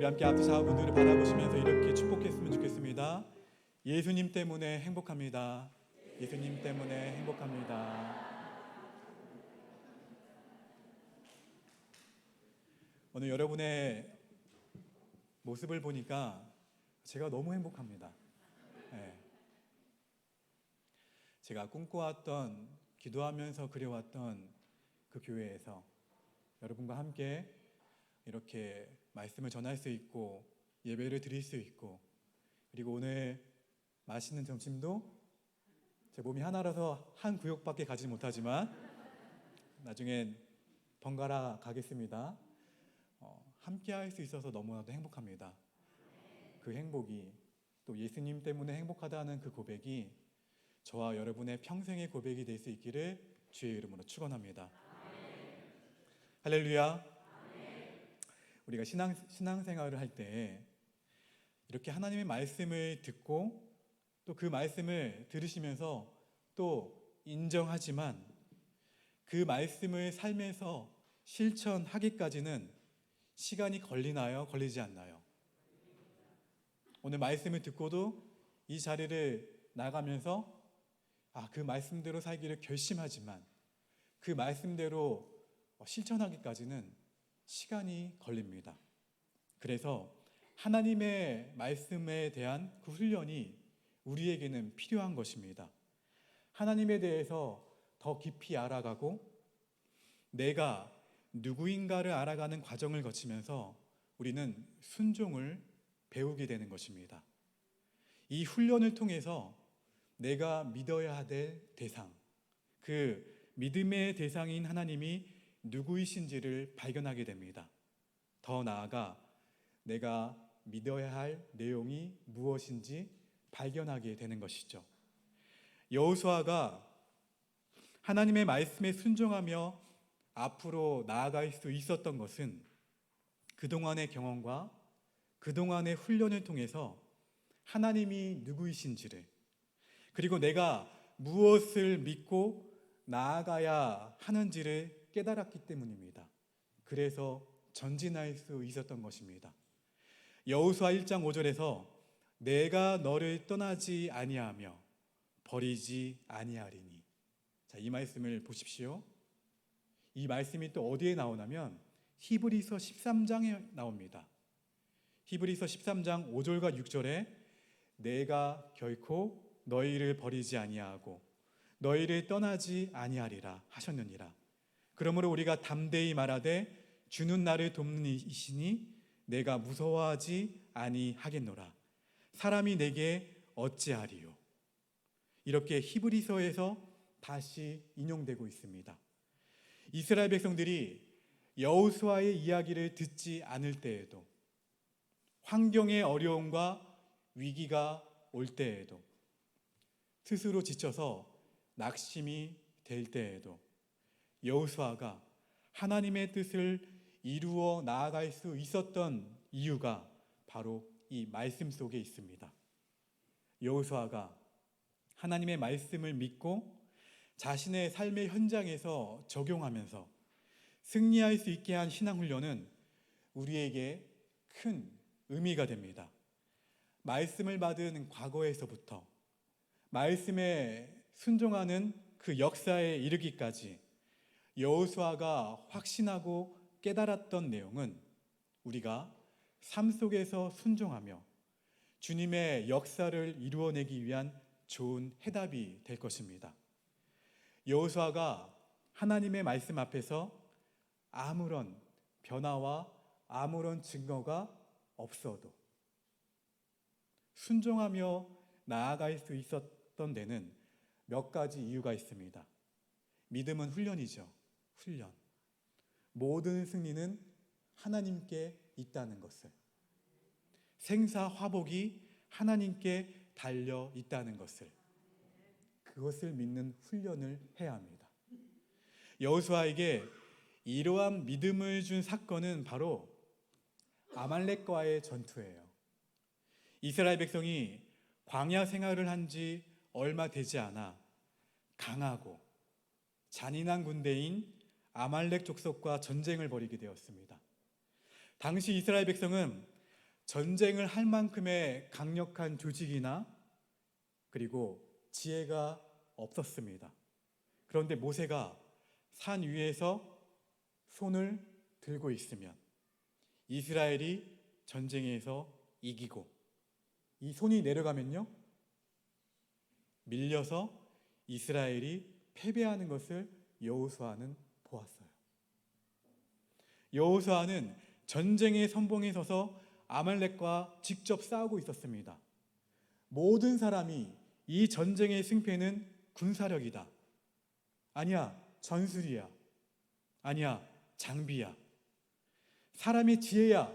함께 앞뒤 좌우분들을 바라보시면서 이렇게 축복했으면 좋겠습니다. 예수님 때문에 행복합니다. 예수님 때문에 행복합니다. 오늘 여러분의 모습을 보니까 제가 너무 행복합니다. 네. 제가 꿈꿔왔던, 기도하면서 그려왔던 그 교회에서 여러분과 함께 이렇게 말씀을 전할 수 있고 예배를 드릴 수 있고, 그리고 오늘 맛있는 점심도 제 몸이 하나라서 한 구역밖에 가지 못하지만 나중엔 번갈아 가겠습니다. 함께 할 수 있어서 너무나도 행복합니다. 그 행복이, 또 예수님 때문에 행복하다는 그 고백이 저와 여러분의 평생의 고백이 될 수 있기를 주의 이름으로 축원합니다. 할렐루야. 우리가 신앙생활을 할 때 이렇게 하나님의 말씀을 듣고 또 그 말씀을 들으시면서 또 인정하지만 그 말씀을 삶에서 실천하기까지는 시간이 걸리나요? 걸리지 않나요? 오늘 말씀을 듣고도 이 자리를 나가면서 그 말씀대로 살기를 결심하지만 그 말씀대로 실천하기까지는 시간이 걸립니다. 그래서 하나님의 말씀에 대한 그 훈련이 우리에게는 필요한 것입니다. 하나님에 대해서 더 깊이 알아가고 내가 누구인가를 알아가는 과정을 거치면서 우리는 순종을 배우게 되는 것입니다. 이 훈련을 통해서 내가 믿어야 될 대상, 그 믿음의 대상인 하나님이 누구이신지를 발견하게 됩니다. 더 나아가 내가 믿어야 할 내용이 무엇인지 발견하게 되는 것이죠. 여호수아가 하나님의 말씀에 순종하며 앞으로 나아갈 수 있었던 것은 그동안의 경험과 그동안의 훈련을 통해서 하나님이 누구이신지를, 그리고 내가 무엇을 믿고 나아가야 하는지를 깨달았기 때문입니다. 그래서 전진할 수 있었던 것입니다. 여호수아 1장 5절에서 내가 너를 떠나지 아니하며 버리지 아니하리니, 자, 이 말씀을 보십시오. 이 말씀이 또 어디에 나오냐면 히브리서 13장에 나옵니다. 히브리서 13장 5절과 6절에 내가 결코 너희를 버리지 아니하고 너희를 떠나지 아니하리라 하셨느니라. 그러므로 우리가 담대히 말하되 주는 나를 돕는 이시니 내가 무서워하지 아니하겠노라. 사람이 내게 어찌하리요. 이렇게 히브리서에서 다시 인용되고 있습니다. 이스라엘 백성들이 여호수아의 이야기를 듣지 않을 때에도, 환경의 어려움과 위기가 올 때에도, 스스로 지쳐서 낙심이 될 때에도 여호수아가 하나님의 뜻을 이루어 나아갈 수 있었던 이유가 바로 이 말씀 속에 있습니다. 여호수아가 하나님의 말씀을 믿고 자신의 삶의 현장에서 적용하면서 승리할 수 있게 한 신앙훈련은 우리에게 큰 의미가 됩니다. 말씀을 받은 과거에서부터 말씀에 순종하는 그 역사에 이르기까지 여호수아가 확신하고 깨달았던 내용은 우리가 삶 속에서 순종하며 주님의 역사를 이루어내기 위한 좋은 해답이 될 것입니다. 여호수아가 하나님의 말씀 앞에서 아무런 변화와 아무런 증거가 없어도 순종하며 나아갈 수 있었던 데는 몇 가지 이유가 있습니다. 믿음은 훈련이죠. 훈련. 모든 승리는 하나님께 있다는 것을, 생사화복이 하나님께 달려 있다는 것을, 그것을 믿는 훈련을 해야 합니다. 여호수아에게 이러한 믿음을 준 사건은 바로 아말렉과의 전투예요. 이스라엘 백성이 광야 생활을 한 지 얼마 되지 않아 강하고 잔인한 군대인 아말렉 족속과 전쟁을 벌이게 되었습니다. 당시 이스라엘 백성은 전쟁을 할 만큼의 강력한 조직이나 그리고 지혜가 없었습니다. 그런데 모세가 산 위에서 손을 들고 있으면 이스라엘이 전쟁에서 이기고, 이 손이 내려가면요 밀려서 이스라엘이 패배하는 것을 여호수아는 보았어요. 여호수아는 전쟁의 선봉에 서서 아말렉과 직접 싸우고 있었습니다. 모든 사람이 이 전쟁의 승패는 군사력이다, 아니야 전술이야, 아니야 장비야, 사람의 지혜야,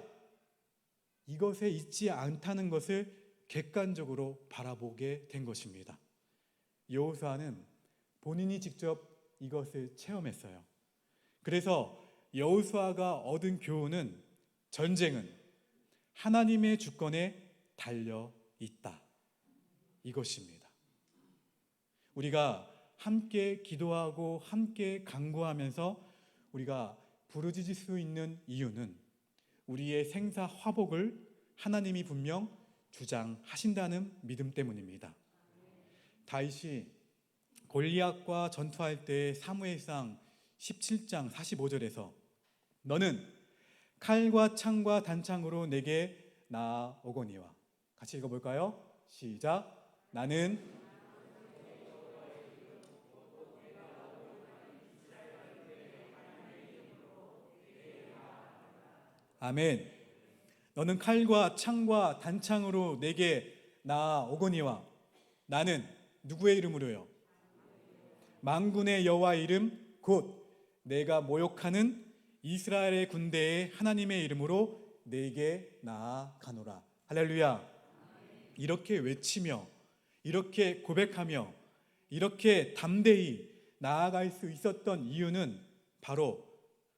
이것에 있지 않다는 것을 객관적으로 바라보게 된 것입니다. 여호수아는 본인이 직접 이것을 체험했어요. 그래서 여호수아가 얻은 교훈은 전쟁은 하나님의 주권에 달려 있다, 이것입니다. 우리가 함께 기도하고 함께 간구하면서 우리가 부르짖을 수 있는 이유는 우리의 생사 화복을 하나님이 분명 주장하신다는 믿음 때문입니다. 다윗이 골리앗과 전투할 때 사무엘상 17장 45절에서 너는 칼과 창과 단창으로 내게 나아오거니와, 같이 읽어볼까요? 시작. 나는 아멘. 너는 칼과 창과 단창으로 내게 나아오거니와, 나는 누구의 이름으로요? 만군의 여호와의 이름 곧 내가 모욕하는 이스라엘의 군대의 하나님의 이름으로 내게 나아가노라. 할렐루야. 이렇게 외치며 이렇게 고백하며 이렇게 담대히 나아갈 수 있었던 이유는 바로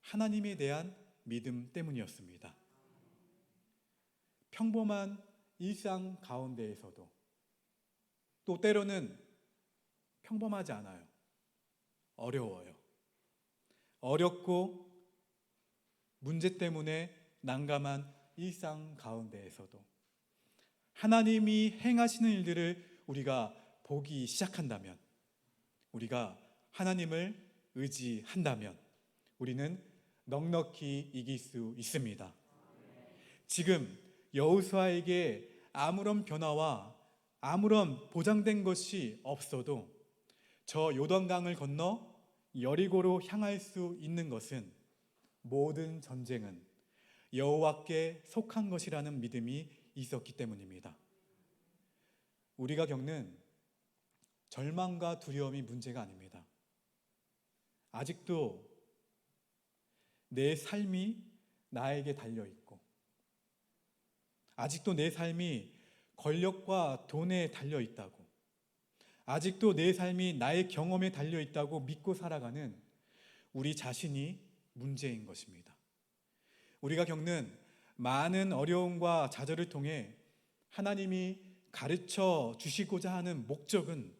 하나님에 대한 믿음 때문이었습니다. 평범한 일상 가운데에서도, 또 때로는 평범하지 않아요. 어려워요. 어렵고 문제 때문에 난감한 일상 가운데에서도 하나님이 행하시는 일들을 우리가 보기 시작한다면, 우리가 하나님을 의지한다면 우리는 넉넉히 이길 수 있습니다. 지금 여호수아에게 아무런 변화와 아무런 보장된 것이 없어도 저 요단강을 건너 여리고로 향할 수 있는 것은 모든 전쟁은 여호와께 속한 것이라는 믿음이 있었기 때문입니다. 우리가 겪는 절망과 두려움이 문제가 아닙니다. 아직도 내 삶이 나에게 달려있고, 아직도 내 삶이 권력과 돈에 달려있다고, 아직도 내 삶이 나의 경험에 달려있다고 믿고 살아가는 우리 자신이 문제인 것입니다. 우리가 겪는 많은 어려움과 좌절을 통해 하나님이 가르쳐 주시고자 하는 목적은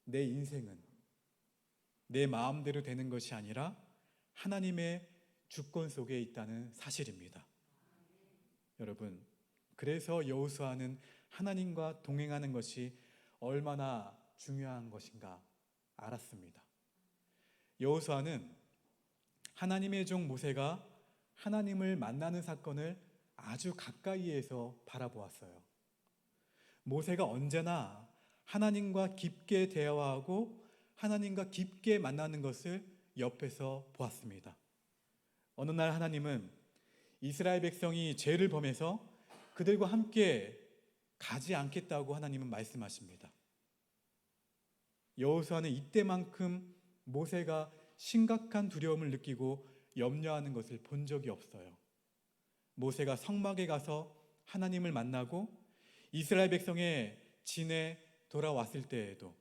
내 인생은 내 마음대로 되는 것이 아니라 하나님의 주권 속에 있다는 사실입니다. 여러분, 그래서 여호수아는 하나님과 동행하는 것이 얼마나 중요한 것인가 알았습니다. 여호수아는 하나님의 종 모세가 하나님을 만나는 사건을 아주 가까이에서 바라보았어요. 모세가 언제나 하나님과 깊게 대화하고 하나님과 깊게 만나는 것을 옆에서 보았습니다. 어느 날 하나님은 이스라엘 백성이 죄를 범해서 그들과 함께 가지 않겠다고 하나님은 말씀하십니다. 여호수아는 이때만큼 모세가 심각한 두려움을 느끼고 염려하는 것을 본 적이 없어요. 모세가 성막에 가서 하나님을 만나고 이스라엘 백성의 진에 돌아왔을 때에도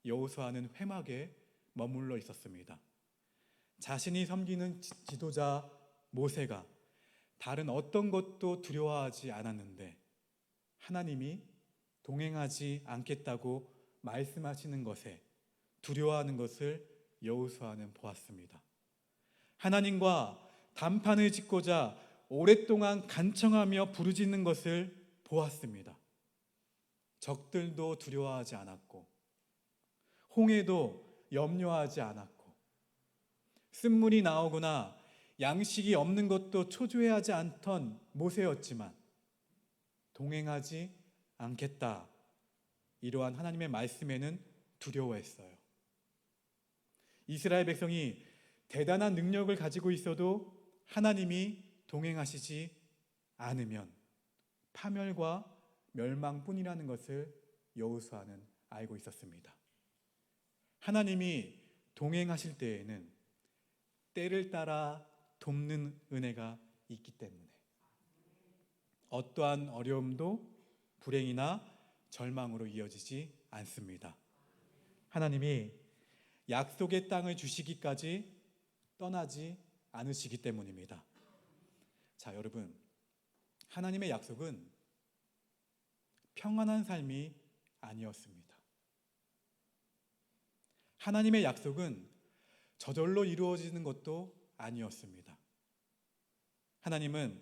여호수아는 회막에 머물러 있었습니다. 자신이 섬기는 지도자 모세가 다른 어떤 것도 두려워하지 않았는데 하나님이 동행하지 않겠다고 말씀하시는 것에 두려워하는 것을 여호수아는 보았습니다. 하나님과 단판을 짓고자 오랫동안 간청하며 부르짖는 것을 보았습니다. 적들도 두려워하지 않았고 홍해도 염려하지 않았고 쓴물이 나오거나 양식이 없는 것도 초조해하지 않던 모세였지만 동행하지 않겠다. 이러한 하나님의 말씀에는 두려워했어요. 이스라엘 백성이 대단한 능력을 가지고 있어도 하나님이 동행하시지 않으면 파멸과 멸망뿐이라는 것을 여호수아는 알고 있었습니다. 하나님이 동행하실 때에는 때를 따라 돕는 은혜가 있기 때문에 어떠한 어려움도 불행이나 절망으로 이어지지 않습니다. 하나님이 약속의 땅을 주시기까지 떠나지 않으시기 때문입니다. 자, 여러분, 하나님의 약속은 평안한 삶이 아니었습니다. 하나님의 약속은 저절로 이루어지는 것도 아니었습니다. 하나님은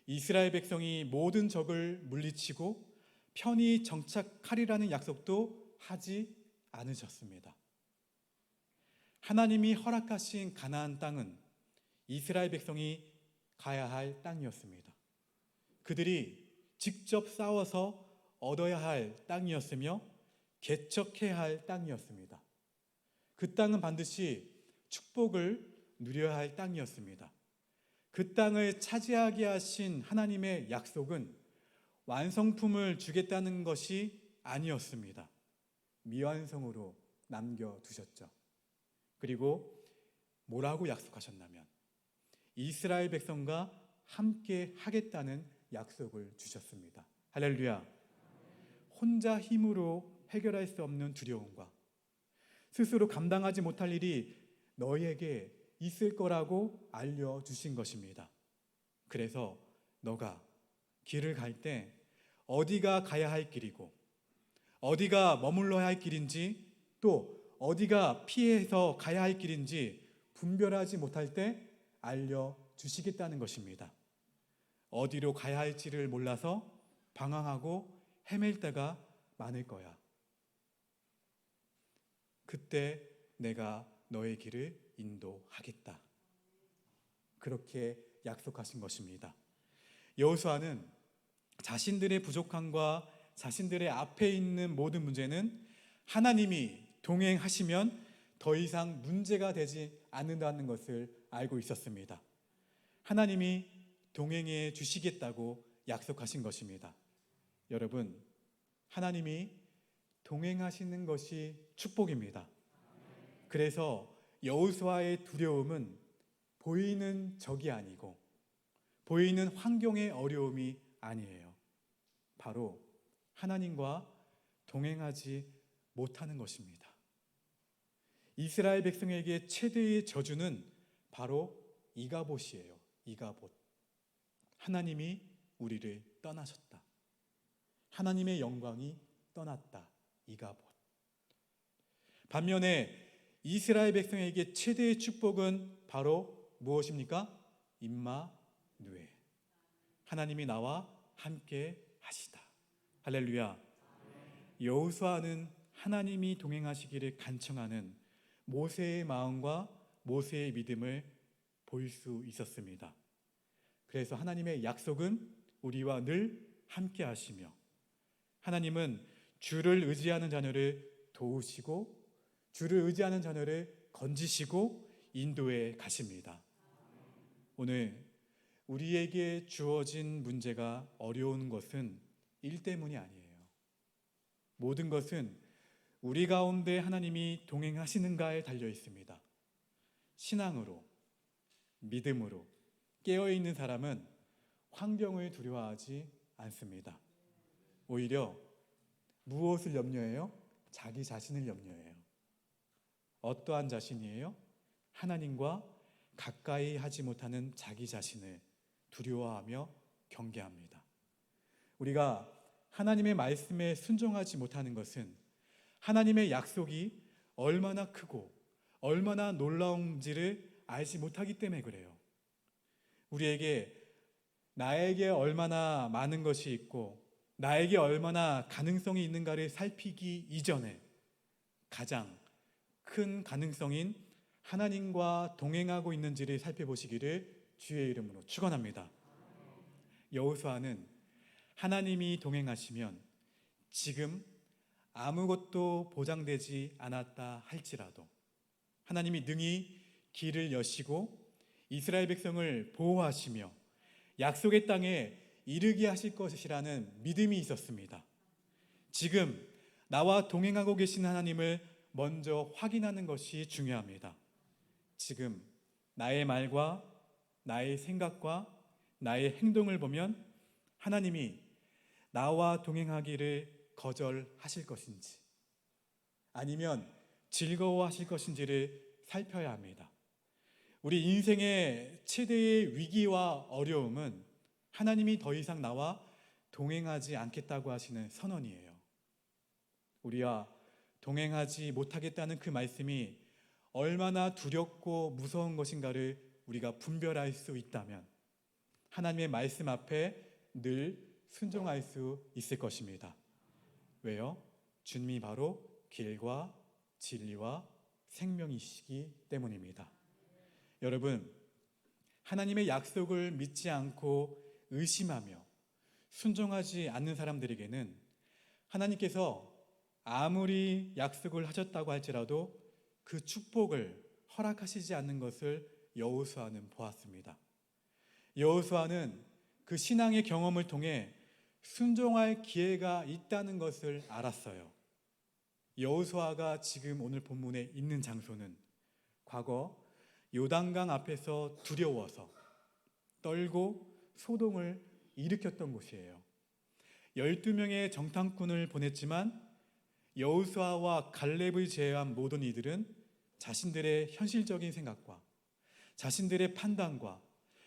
이스라엘 백성이 모든 적을 물리치고 편히 정착하리라는 약속도 하지 않으셨습니다. 하나님이 허락하신 가나안 땅은 이스라엘 백성이 가야 할 땅이었습니다. 그들이 직접 싸워서 얻어야 할 땅이었으며 개척해야 할 땅이었습니다. 그 땅은 반드시 축복을 누려야 할 땅이었습니다. 그 땅을 차지하게 하신 하나님의 약속은 완성품을 주겠다는 것이 아니었습니다. 미완성으로 남겨두셨죠. 그리고 뭐라고 약속하셨냐면 이스라엘 백성과 함께 하겠다는 약속을 주셨습니다. 할렐루야. 혼자 힘으로 해결할 수 없는 두려움과 스스로 감당하지 못할 일이 너희에게 있을 거라고 알려주신 것입니다. 그래서 너가 길을 갈 때 어디가 가야 할 길이고 어디가 머물러야 할 길인지 또 어디가 피해서 가야 할 길인지 분별하지 못할 때 알려주시겠다는 것입니다. 어디로 가야 할지를 몰라서 방황하고 헤맬 때가 많을 거야. 그때 내가 너의 길을 인도하겠다. 그렇게 약속하신 것입니다. 여호수아는 자신들의 부족함과 자신들의 앞에 있는 모든 문제는 하나님이 동행하시면 더 이상 문제가 되지 않는다는 것을 알고 있었습니다. 하나님이 동행해 주시겠다고 약속하신 것입니다. 여러분, 하나님이 동행하시는 것이 축복입니다. 그래서 여호수아의 두려움은 보이는 적이 아니고 보이는 환경의 어려움이 아니에요. 바로 하나님과 동행하지 못하는 것입니다. 이스라엘 백성에게 최대의 저주는 바로 이가봇이에요. 이가봇. 하나님이 우리를 떠나셨다. 하나님의 영광이 떠났다. 이가봇. 반면에 이스라엘 백성에게 최대의 축복은 바로 무엇입니까? 임마누엘. 하나님이 나와 함께 하시다. 할렐루야. 여호수아는 하나님이 동행하시기를 간청하는 모세의 마음과 모세의 믿음을 볼 수 있었습니다. 그래서 하나님의 약속은 우리와 늘 함께 하시며 하나님은 주를 의지하는 자녀를 도우시고 주를 의지하는 자녀를 건지시고 인도해 가십니다. 오늘 우리에게 주어진 문제가 어려운 것은 일 때문이 아니에요. 모든 것은 우리 가운데 하나님이 동행하시는가에 달려 있습니다. 신앙으로, 믿음으로 깨어있는 사람은 환경을 두려워하지 않습니다. 오히려 무엇을 염려해요? 자기 자신을 염려해요. 어떠한 자신이에요? 하나님과 가까이 하지 못하는 자기 자신을 두려워하며 경계합니다. 우리가 하나님의 말씀에 순종하지 못하는 것은 하나님의 약속이 얼마나 크고 얼마나 놀라운지를 알지 못하기 때문에 그래요. 우리에게 나에게 얼마나 많은 것이 있고 나에게 얼마나 가능성이 있는가를 살피기 이전에 가장 큰 가능성인 하나님과 동행하고 있는지를 살펴보시기를 주의 이름으로 축원합니다. 여호수아는 하나님이 동행하시면 지금 아무것도 보장되지 않았다 할지라도 하나님이 능히 길을 여시고 이스라엘 백성을 보호하시며 약속의 땅에 이르게 하실 것이라는 믿음이 있었습니다. 지금 나와 동행하고 계신 하나님을 먼저 확인하는 것이 중요합니다. 지금 나의 말과 나의 생각과 나의 행동을 보면 하나님이 나와 동행하기를 거절하실 것인지 아니면 즐거워하실 것인지를 살펴야 합니다. 우리 인생의 최대의 위기와 어려움은 하나님이 더 이상 나와 동행하지 않겠다고 하시는 선언이에요. 우리와 동행하지 못하겠다는 그 말씀이 얼마나 두렵고 무서운 것인가를 우리가 분별할 수 있다면 하나님의 말씀 앞에 늘 순종할 수 있을 것입니다. 왜요? 주님이 바로 길과 진리와 생명이시기 때문입니다. 여러분, 하나님의 약속을 믿지 않고 의심하며 순종하지 않는 사람들에게는 하나님께서 아무리 약속을 하셨다고 할지라도 그 축복을 허락하시지 않는 것을 여호수아는 보았습니다. 여호수아는 그 신앙의 경험을 통해 순종할 기회가 있다는 것을 알았어요. 여호수아가 지금 오늘 본문에 있는 장소는 과거 요단강 앞에서 두려워서 떨고 소동을 일으켰던 곳이에요. 12명의 정탐꾼을 보냈지만 여호수아와 갈렙을 제외한 모든 이들은 자신들의 현실적인 생각과 자신들의 판단과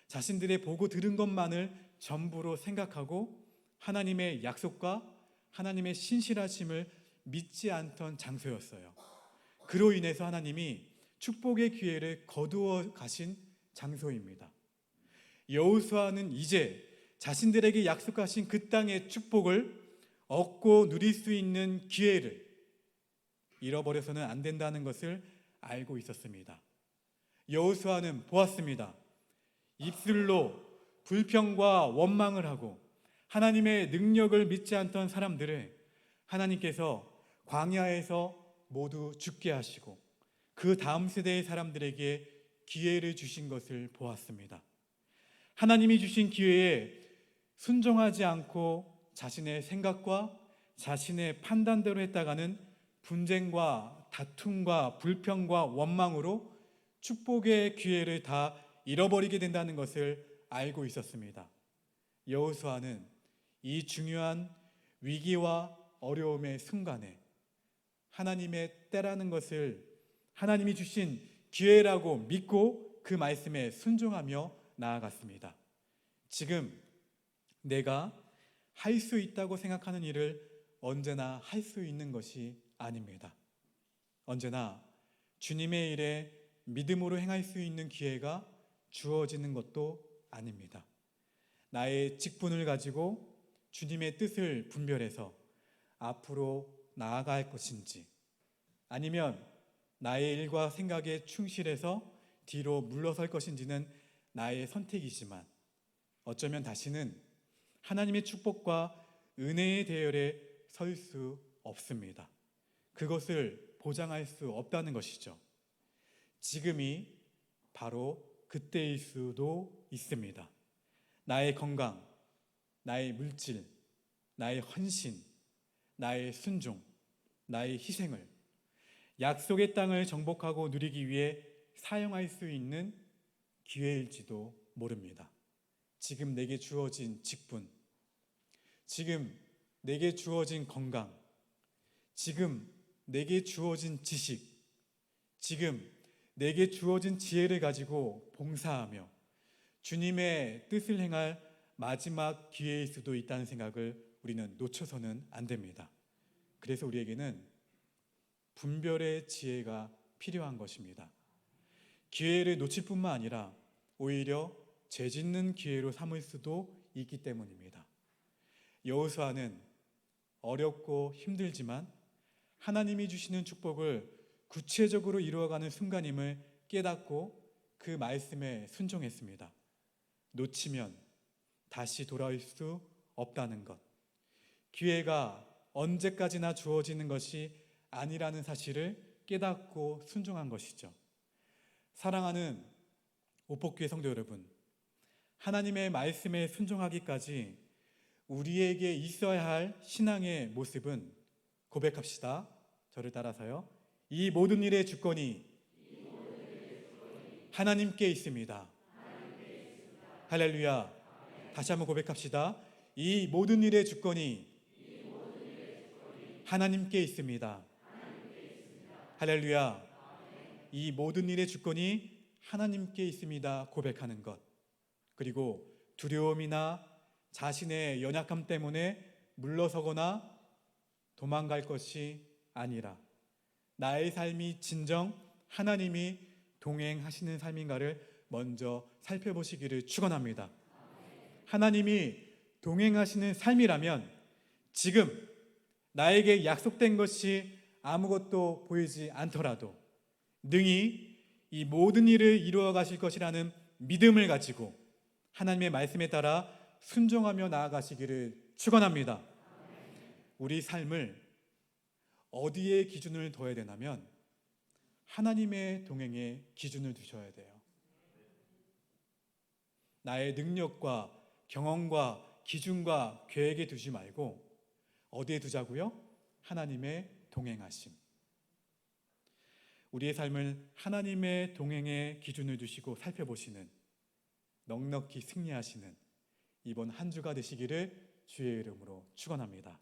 자신들의 보고 들은 것만을 전부로 생각하고 하나님의 약속과 하나님의 신실하심을 믿지 않던 장소였어요. 그로 인해서 하나님이 축복의 기회를 거두어 가신 장소입니다. 여호수아는 이제 자신들에게 약속하신 그 땅의 축복을 얻고 누릴 수 있는 기회를 잃어버려서는 안 된다는 것을 알고 있었습니다. 여호수아는 보았습니다. 입술로 불평과 원망을 하고 하나님의 능력을 믿지 않던 사람들을 하나님께서 광야에서 모두 죽게 하시고 그 다음 세대의 사람들에게 기회를 주신 것을 보았습니다. 하나님이 주신 기회에 순종하지 않고 자신의 생각과 자신의 판단대로 했다가는 분쟁과 다툼과 불평과 원망으로 축복의 기회를 다 잃어버리게 된다는 것을 알고 있었습니다. 여호수아는 이 중요한 위기와 어려움의 순간에 하나님의 때라는 것을 하나님이 주신 기회라고 믿고 그 말씀에 순종하며 나아갔습니다. 지금 내가 할 수 있다고 생각하는 일을 언제나 할 수 있는 것이 아닙니다. 언제나 주님의 일에 믿음으로 행할 수 있는 기회가 주어지는 것도 아닙니다. 나의 직분을 가지고 주님의 뜻을 분별해서 앞으로 나아갈 것인지 아니면 나의 일과 생각에 충실해서 뒤로 물러설 것인지는 나의 선택이지만 어쩌면 다시는 하나님의 축복과 은혜의 대열에 설 수 없습니다. 그것을 보장할 수 없다는 것이죠. 지금이 바로 그때일 수도 있습니다. 나의 건강, 나의 물질, 나의 헌신, 나의 순종, 나의 희생을 약속의 땅을 정복하고 누리기 위해 사용할 수 있는 기회일지도 모릅니다. 지금 내게 주어진 직분, 지금 내게 주어진 건강, 지금 내게 주어진 지식, 지금 내게 주어진 지혜를 가지고 봉사하며 주님의 뜻을 행할 마지막 기회일 수도 있다는 생각을 우리는 놓쳐서는 안 됩니다. 그래서 우리에게는 분별의 지혜가 필요한 것입니다. 기회를 놓칠 뿐만 아니라 오히려 죄짓는 기회로 삼을 수도 있기 때문입니다. 여호수아는 어렵고 힘들지만 하나님이 주시는 축복을 구체적으로 이루어가는 순간임을 깨닫고 그 말씀에 순종했습니다. 놓치면 다시 돌아올 수 없다는 것, 기회가 언제까지나 주어지는 것이 아니라는 사실을 깨닫고 순종한 것이죠. 사랑하는 오복교회 성도 여러분, 하나님의 말씀에 순종하기까지 우리에게 있어야 할 신앙의 모습은, 고백합시다. 저를 따라서요. 이 모든 일의 주권이 하나님께 있습니다. 할렐루야. 다시 한번 고백합시다. 이 모든 일의 주권이 하나님께 있습니다. 할렐루야. 이 모든 일의 주권이 하나님께 있습니다. 고백하는 것. 그리고 두려움이나 자신의 연약함 때문에 물러서거나 도망갈 것이 아니라 나의 삶이 진정 하나님이 동행하시는 삶인가를 먼저 살펴보시기를 축원합니다. 하나님이 동행하시는 삶이라면 지금 나에게 약속된 것이 아무것도 보이지 않더라도 능히 이 모든 일을 이루어 가실 것이라는 믿음을 가지고 하나님의 말씀에 따라 순종하며 나아가시기를 축원합니다. 우리 삶을 어디에 기준을 둬야 되냐면 하나님의 동행에 기준을 두셔야 돼요. 나의 능력과 경험과 기준과 계획에 두지 말고 어디에 두자고요? 하나님의 동행하심. 우리의 삶을 하나님의 동행에 기준을 두시고 살펴보시는, 넉넉히 승리하시는 이번 한 주가 되시기를 주의 이름으로 축원합니다.